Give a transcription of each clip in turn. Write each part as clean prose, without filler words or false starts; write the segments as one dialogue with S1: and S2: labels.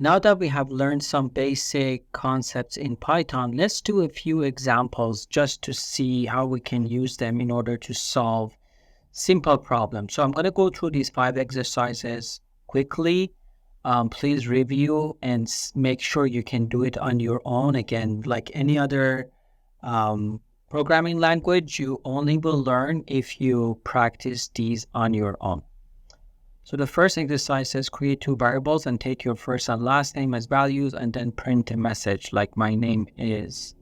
S1: Now that we have learned some basic concepts in Python, let's do a few examples just to see how we can use them in order to solve simple problems. So I'm going to go through these 5 exercises quickly. Please review and make sure you can do it on your own. Again, like any other programming language, you only will learn if you practice these on your own. So the first exercise says create 2 variables and take your first and last name as values and then print a message like my name is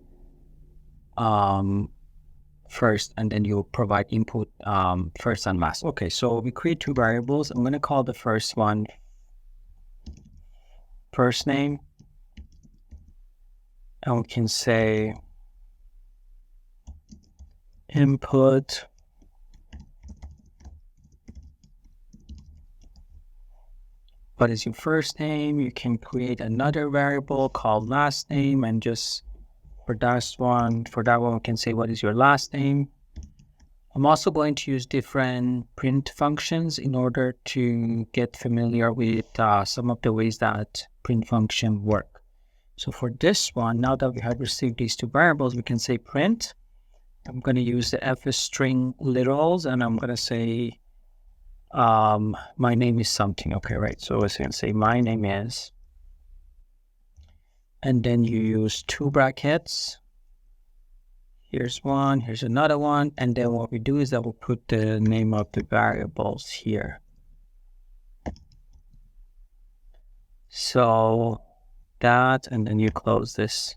S1: first, and then you provide input first and last. Okay, so we create 2 variables. I'm going to call the first one first name, and we can say input what is your first name. You can create another variable called last name, and just for that one we can say what is your last name. I'm also going to use different print functions in order to get familiar with some of the ways that print function work. So for this one, now that we have received these 2 variables, we can say print. I'm going to use the f-string literals, and I'm going to say my name is something. Okay, right. So it's going to say my name is, and then you use 2 brackets. Here's one, here's another one, and then what we do is that we'll put the name of the variables here. So that, and then you close this.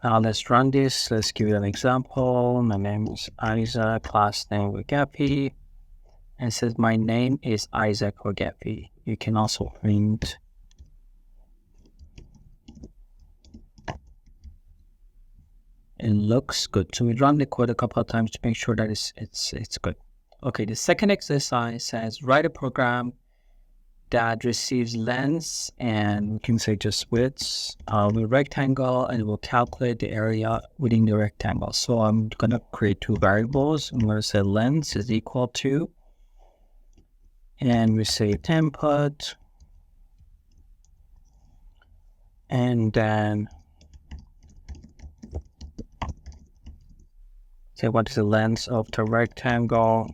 S1: Now let's run this. Let's give it an example. My name is Isaac, last name Wegepi, and it says my name is Isaac Wegepi. You can also print it looks good. So we run the code a couple of times to make sure that it's good. Okay, the second exercise says write a program that receives lengths, and we can say just widths with a rectangle, and it will calculate the area within the rectangle. So I'm going to create 2 variables. I'm going to say lengths is equal to, and we say input, and then say what is the length of the rectangle,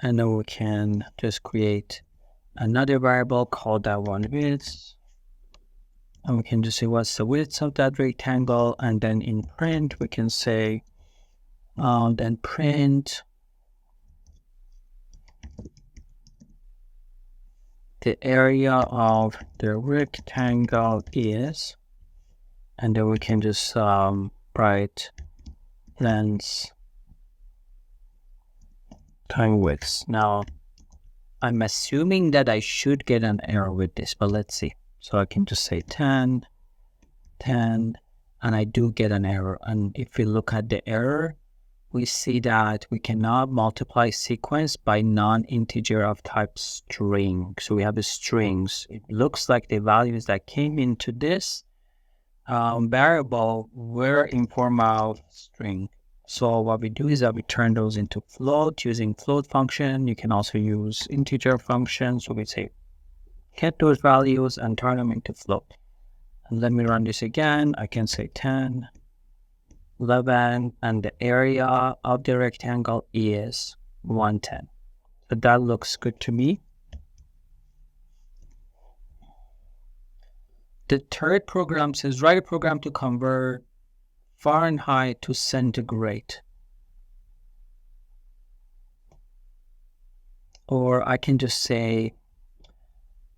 S1: and then we can just create another variable called that one width, and we can just say what's the width of that rectangle, and then in print we can say then print the area of the rectangle is, and then we can just write length time width. Now I'm assuming that I should get an error with this, but let's see. So I can just say 10, and I do get an error. And if we look at the error, we see that we cannot multiply sequence by non-integer of type string. So we have the strings. It looks like the values that came into this variable were in form of string. So what we do is that we turn those into float using float function. You can also use integer function. So we say get those values and turn them into float. And let me run this again. I can say 10, 11, and the area of the rectangle is 110. So that looks good to me. The third program says write a program to convert Fahrenheit to centigrade. Or I can just say,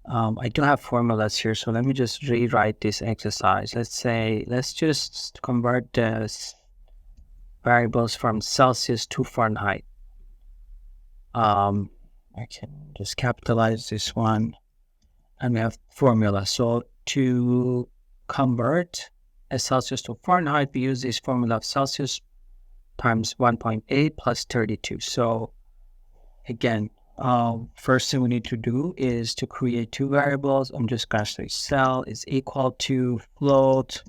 S1: I don't have formulas here, so let me just rewrite this exercise. Let's just convert the variables from Celsius to Fahrenheit. I can just capitalize this one, and we have formula. So to convert a Celsius to Fahrenheit, we use this formula of Celsius times 1.8 plus 32. So again, first thing we need to do is to create 2 variables. I'm just going to say cell is equal to float.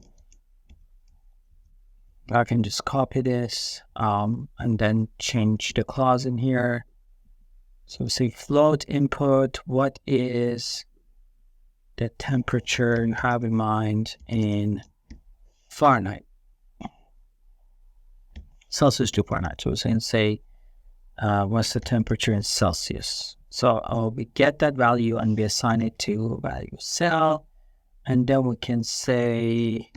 S1: I can just copy this and then change the clause in here. So we say float input, what is the temperature you have in mind in Fahrenheit? Celsius to Fahrenheit. So we're saying, what's the temperature in Celsius? So we get that value and we assign it to value cell. And then we can say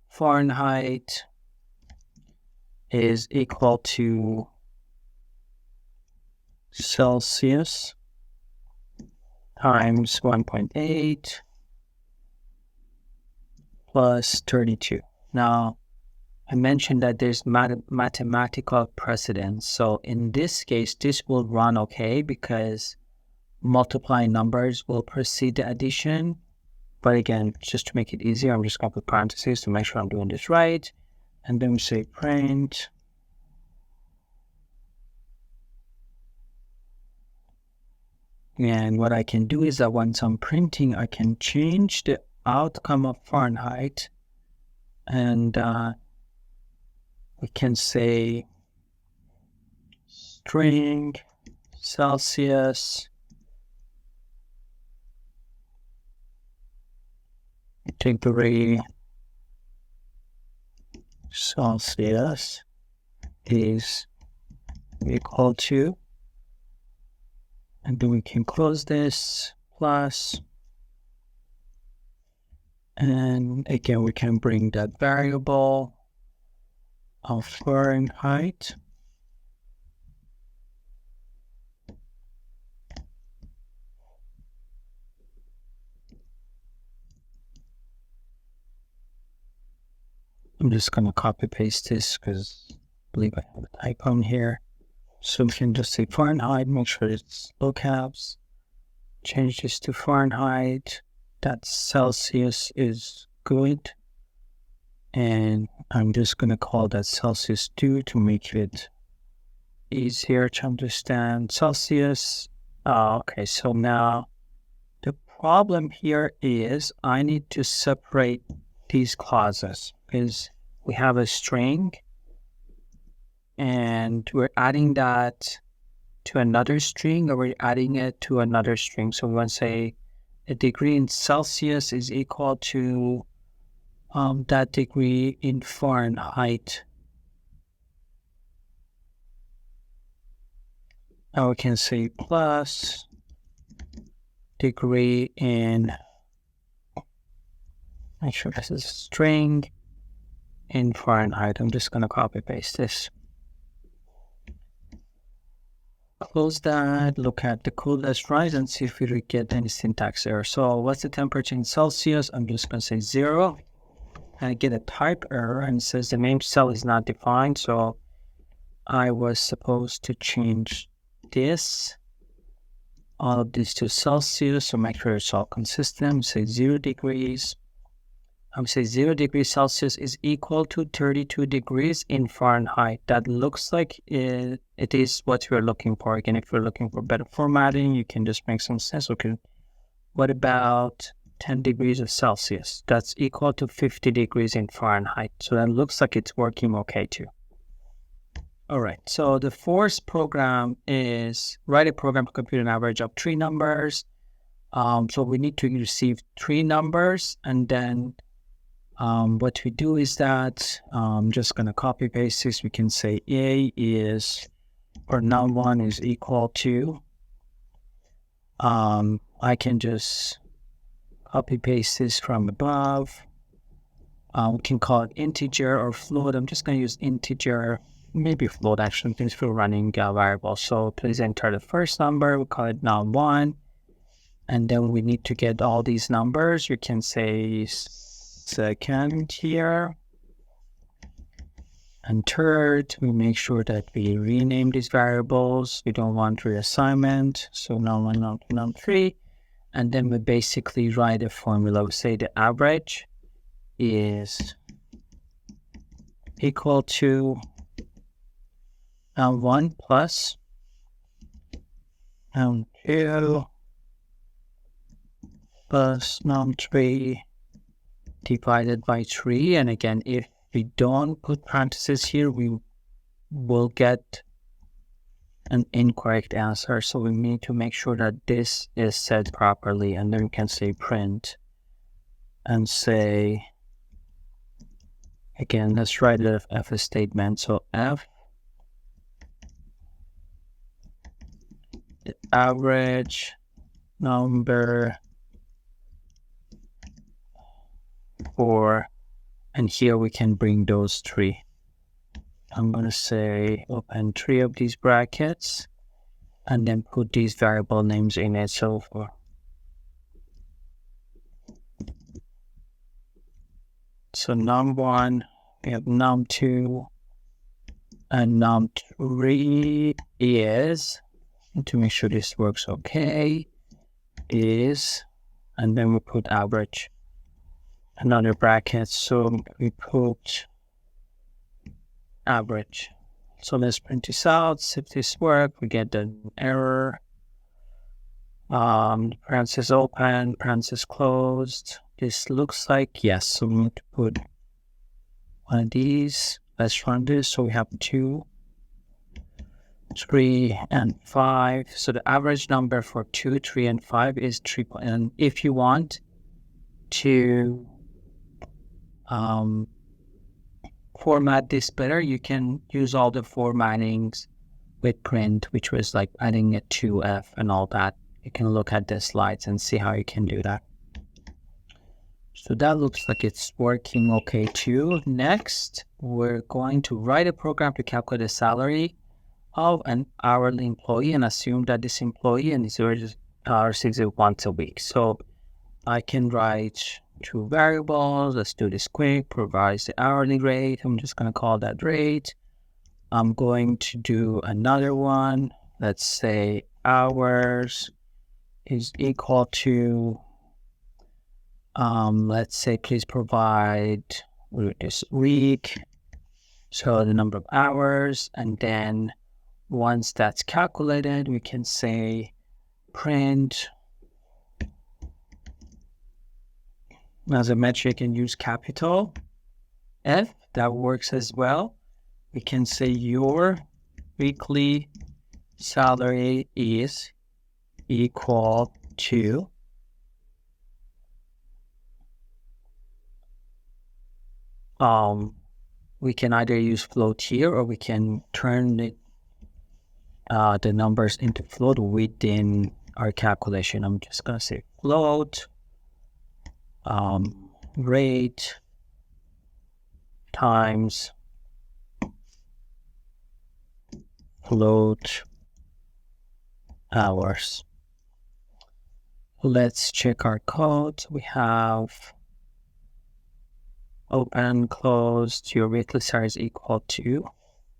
S1: Fahrenheit is equal to Celsius times 1.8 plus 32. Now, I mentioned that there's mathematical precedence. So in this case, this will run okay because multiplying numbers will precede the addition. But again, just to make it easier, I'm just going to put parentheses to make sure I'm doing this right. And then we say print. And what I can do is that once I'm printing, I can change the outcome of Fahrenheit. And we can say string Celsius degree Celsius is equal to, and then we can close this plus, and again we can bring that variable of Fahrenheit I'm just going to copy paste this because I believe I have a typo in here. So we can just say Fahrenheit, make sure it's low caps, change this to Fahrenheit, that Celsius is good. And I'm just going to call that Celsius 2 to make it easier to understand. Celsius, okay, so now the problem here is I need to separate these clauses because we have a string and we're adding that to another string, or we're adding it to another string. So we want to say a degree in Celsius is equal to that degree in Fahrenheit. Now we can say plus degree in, make sure this is a string, in Fahrenheit. I'm just going to copy paste this. Close that, look at the code, let's write and see if we get any syntax error. So what's the temperature in Celsius? I'm just going to say 0. And I get a type error and it says the name cell is not defined. So I was supposed to change this, all of this to Celsius. So make sure it's all consistent. Say 0 degrees. I would say 0 degrees Celsius is equal to 32 degrees in Fahrenheit. That looks like it is what you're looking for. Again, if you're looking for better formatting, you can just make some sense. Okay, what about 10 degrees of Celsius? That's equal to 50 degrees in Fahrenheit. So that looks like it's working okay too. All right, so the first program is write a program to compute an average of 3 numbers. So we need to receive 3 numbers, and then what we do is that I'm just going to copy paste this. We can say A is, or num1 is equal to, I can just copy paste this from above. We can call it integer or float. I'm just going to use integer, maybe float actually, since we're running variables. So please enter the first number. We call it num1. And then we need to get all these numbers. You can say second here. And third, we make sure that we rename these variables. We don't want reassignment. So num1, num3. And then we basically write a formula. We say the average is equal to num1 plus num2 plus num3 divided by 3. And again, if we don't put parentheses here, we we'll get an incorrect answer. So we need to make sure that this is set properly, and then we can say print and say, again, let's write the if statement. So f, the average number for, and here we can bring those three. I'm going to say open 3 of these brackets and then put these variable names in it. So for num1, we have num2, and num3 is, to make sure this works okay, is, and then we put average, another bracket. So we put average. So let's print this out. See if this works. We get the error. Parenthesis open, parenthesis closed. This looks like yes. So we need to put one of these. Let's run this. So we have 2, 3, and 5. So the average number for 2, 3, and 5 is 3. And if you want to format this better, you can use all the formattings with print, which was like adding a 2F and all that. You can look at the slides and see how you can do that. So that looks like it's working okay too. Next, we're going to write a program to calculate the salary of an hourly employee and assume that this employee and his hours exist once a week. So I can write 2 variables. Let's do this quick. Provides the hourly rate. I'm just going to call that rate. I'm going to do another one. Let's say hours is equal to, let's say, please provide this week. So the number of hours, and then once that's calculated, we can say print. As a metric, you can use capital F. That works as well. We can say your weekly salary is equal to we can either use float here, or we can turn it, the numbers into float within our calculation. I'm just gonna say float rate times float hours. Let's check our code. We have open, closed, your weekly salary is equal to,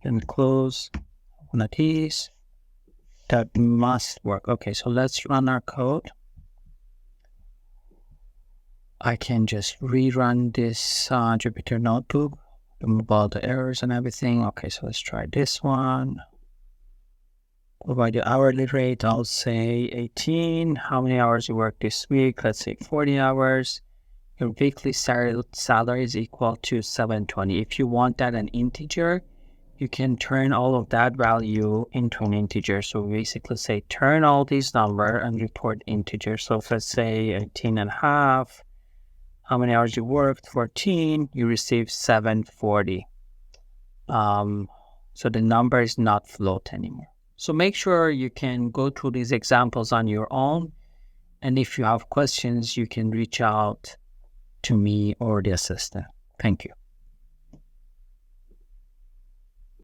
S1: then close one of these. That must work. Okay, so let's run our code. I can just rerun this Jupyter Notebook, remove all the errors and everything. Okay, so let's try this one. Provide the hourly rate. I'll say 18. How many hours you work this week? Let's say 40 hours. Your weekly salary is equal to 720. If you want that an integer, you can turn all of that value into an integer. So we basically say turn all these numbers and report integer. So if let's say 18 and a half, how many hours you worked? 14, you receive 740. So the number is not float anymore. So make sure you can go through these examples on your own. And if you have questions, you can reach out to me or the assistant. Thank you.